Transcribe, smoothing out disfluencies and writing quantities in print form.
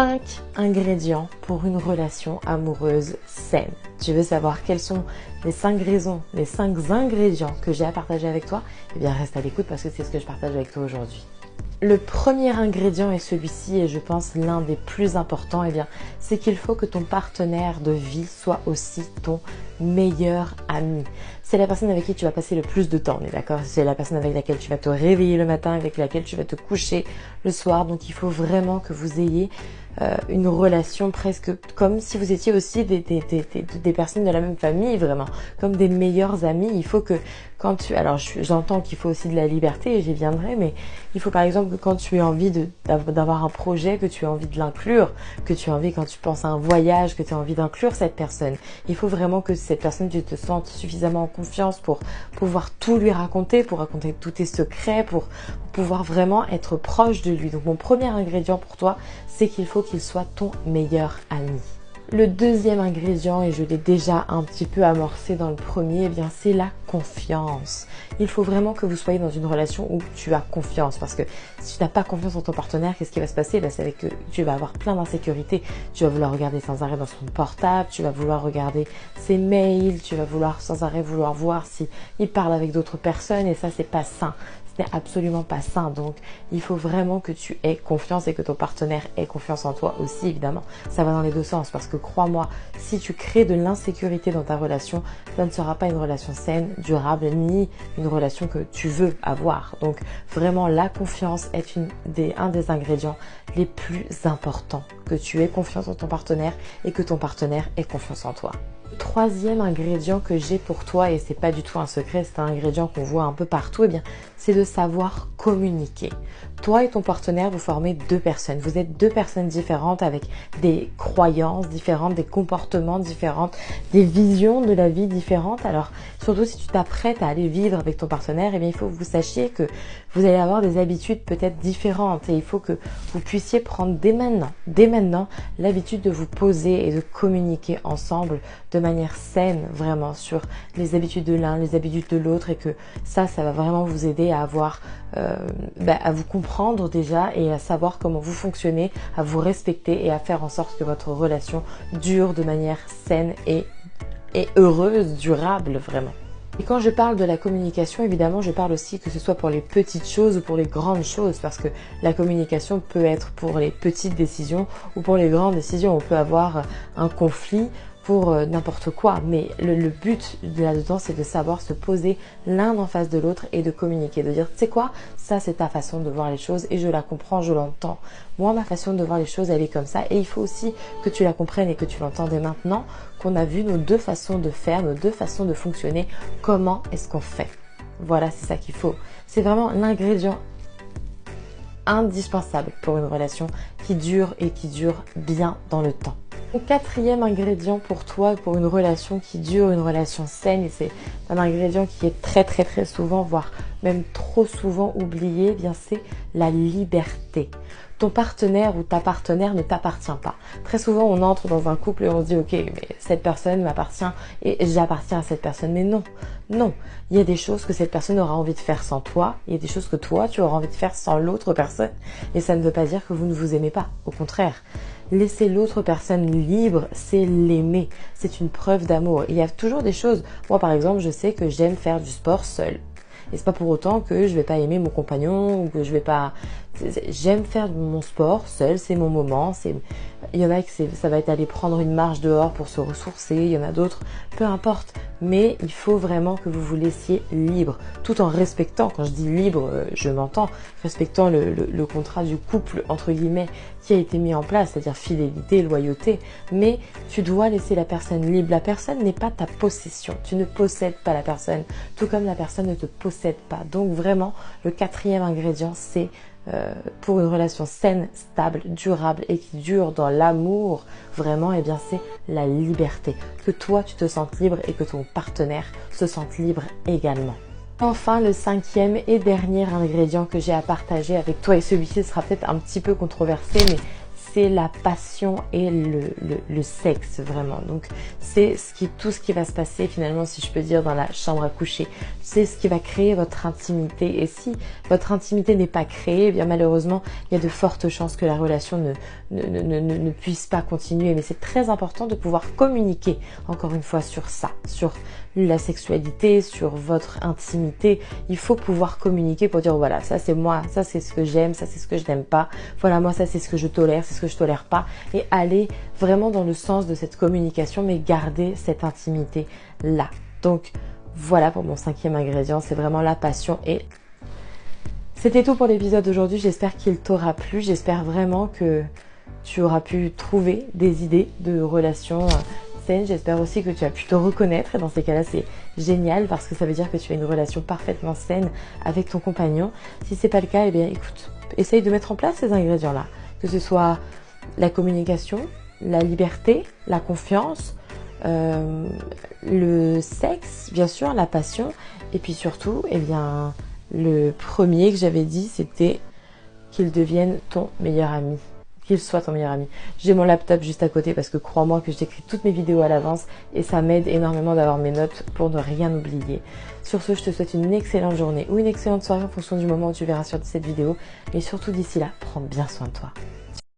5 ingrédients pour une relation amoureuse saine. Tu veux savoir quelles sont les 5 raisons, les 5 ingrédients que j'ai à partager avec toi? Eh bien, reste à l'écoute parce que c'est ce que je partage avec toi aujourd'hui. Le premier ingrédient est celui-ci et je pense l'un des plus importants, eh bien, c'est qu'il faut que ton partenaire de vie soit aussi ton meilleur ami. C'est la personne avec qui tu vas passer le plus de temps, on est d'accord? C'est la personne avec laquelle tu vas te réveiller le matin, avec laquelle tu vas te coucher le soir. Donc il faut vraiment que vous ayez une relation presque comme si vous étiez aussi des personnes de la même famille, vraiment, comme des meilleurs amis. Il faut que quand tu... Alors j'entends qu'il faut aussi de la liberté et j'y viendrai, mais il faut par exemple que quand tu as envie d'avoir un projet, que tu as envie de l'inclure, que tu as envie quand tu penses à un voyage, que tu as envie d'inclure cette personne, il faut vraiment que cette personne, tu te sentes suffisamment en confiance pour pouvoir tout lui raconter, pour raconter tous tes secrets, pour pouvoir vraiment être proche de lui. Donc mon premier ingrédient pour toi, c'est qu'il faut qu'il soit ton meilleur ami. Le deuxième ingrédient, et je l'ai déjà un petit peu amorcé dans le premier, eh bien c'est la confiance. Il faut vraiment que vous soyez dans une relation où tu as confiance, parce que si tu n'as pas confiance en ton partenaire, qu'est-ce qui va se passer? C'est que tu vas avoir plein d'insécurité. Tu vas vouloir regarder sans arrêt dans son portable, tu vas vouloir regarder ses mails, tu vas vouloir sans arrêt voir si il parle avec d'autres personnes, et ça c'est pas sain. Ce n'est absolument pas sain. Donc il faut vraiment que tu aies confiance et que ton partenaire ait confiance en toi aussi, évidemment. Ça va dans les deux sens, parce que crois-moi, si tu crées de l'insécurité dans ta relation, ça ne sera pas une relation saine, durable, ni une relation que tu veux avoir. Donc vraiment, la confiance est un des ingrédients les plus importants. Que tu aies confiance en ton partenaire et que ton partenaire ait confiance en toi. Le troisième ingrédient que j'ai pour toi, et c'est pas du tout un secret, c'est un ingrédient qu'on voit un peu partout, eh bien, c'est de savoir communiquer. Toi et ton partenaire, vous formez deux personnes. Vous êtes deux personnes différentes avec des croyances différentes, des comportements différents, des visions de la vie différentes. Alors, surtout si tu t'apprêtes à aller vivre avec ton partenaire, eh bien, il faut que vous sachiez que vous allez avoir des habitudes peut-être différentes et il faut que vous puissiez prendre dès maintenant, l'habitude de vous poser et de communiquer ensemble de manière saine, vraiment, sur les habitudes de l'un, les habitudes de l'autre, et que ça va vraiment vous aider à avoir, à vous comprendre déjà et à savoir comment vous fonctionnez, à vous respecter et à faire en sorte que votre relation dure de manière saine et heureuse, durable, vraiment. Et quand je parle de la communication, évidemment, je parle aussi que ce soit pour les petites choses ou pour les grandes choses, parce que la communication peut être pour les petites décisions ou pour les grandes décisions. On peut avoir un conflit pour n'importe quoi, mais le but là-dedans, c'est de savoir se poser l'un en face de l'autre et de communiquer, de dire, tu sais quoi, ça c'est ta façon de voir les choses et je la comprends, je l'entends. Moi, ma façon de voir les choses, elle est comme ça, et il faut aussi que tu la comprennes et que tu l'entendes. Et maintenant qu'on a vu nos deux façons de faire, nos deux façons de fonctionner, comment est-ce qu'on fait? Voilà, c'est ça qu'il faut. C'est vraiment l'ingrédient indispensable pour une relation qui dure et qui dure bien dans le temps. Le quatrième ingrédient pour toi, pour une relation qui dure, une relation saine, et c'est un ingrédient qui est très souvent, voire même trop souvent oublié, eh bien c'est la liberté. Ton partenaire ou ta partenaire ne t'appartient pas. Très souvent, on entre dans un couple et on se dit, ok, mais cette personne m'appartient et j'appartiens à cette personne. Mais non, non. Il y a des choses que cette personne aura envie de faire sans toi. Il y a des choses que toi, tu auras envie de faire sans l'autre personne. Et ça ne veut pas dire que vous ne vous aimez pas. Au contraire. Laisser l'autre personne libre, c'est l'aimer. C'est une preuve d'amour. Il y a toujours des choses. Moi, par exemple, je sais que j'aime faire du sport seul. Et c'est pas pour autant que je vais pas aimer mon compagnon ou que je vais pas... J'aime faire mon sport seul, c'est mon moment. Il y en a que ça va être aller prendre une marche dehors pour se ressourcer. Il y en a d'autres, peu importe. Mais il faut vraiment que vous vous laissiez libre, tout en respectant, quand je dis libre, je m'entends, respectant le contrat du couple, entre guillemets, qui a été mis en place, c'est-à-dire fidélité, loyauté. Mais tu dois laisser la personne libre. La personne n'est pas ta possession. Tu ne possèdes pas la personne, tout comme la personne ne te possède pas. Donc vraiment, le quatrième ingrédient, c'est pour une relation saine, stable, durable et qui dure dans l'amour, vraiment, eh bien c'est la liberté. Que toi tu te sentes libre et que ton partenaire se sente libre également. Enfin, le cinquième et dernier ingrédient que j'ai à partager avec toi, et celui-ci sera peut-être un petit peu controversé, mais c'est la passion et le sexe vraiment. Donc c'est tout ce qui va se passer finalement, si je peux dire, dans la chambre à coucher. C'est ce qui va créer votre intimité. Et si votre intimité n'est pas créée, eh bien malheureusement, il y a de fortes chances que la relation ne puisse pas continuer. Mais c'est très important de pouvoir communiquer, encore une fois, sur ça, sur la sexualité, sur votre intimité. Il faut pouvoir communiquer pour dire voilà, ça c'est moi, ça c'est ce que j'aime, ça c'est ce que je n'aime pas. Voilà, moi ça c'est ce que je tolère, c'est ce que je tolère pas. Et aller vraiment dans le sens de cette communication, mais garder cette intimité là. Donc voilà pour mon 5e ingrédient, c'est vraiment la passion. Et c'était tout pour l'épisode d'aujourd'hui. J'espère qu'il t'aura plu. J'espère vraiment que tu auras pu trouver des idées de relations saines. J'espère aussi que tu as pu te reconnaître. Et dans ces cas-là, c'est génial parce que ça veut dire que tu as une relation parfaitement saine avec ton compagnon. Si c'est pas le cas, eh bien écoute, essaye de mettre en place ces ingrédients-là. Que ce soit la communication, la liberté, la confiance, le sexe, bien sûr, la passion. Et puis surtout, eh bien, le premier que j'avais dit, c'était qu'il devienne ton meilleur ami. Qu'il soit ton meilleur ami. J'ai mon laptop juste à côté parce que crois-moi que j'écris toutes mes vidéos à l'avance et ça m'aide énormément d'avoir mes notes pour ne rien oublier. Sur ce, je te souhaite une excellente journée ou une excellente soirée en fonction du moment où tu verras sur cette vidéo. Mais surtout d'ici là, prends bien soin de toi.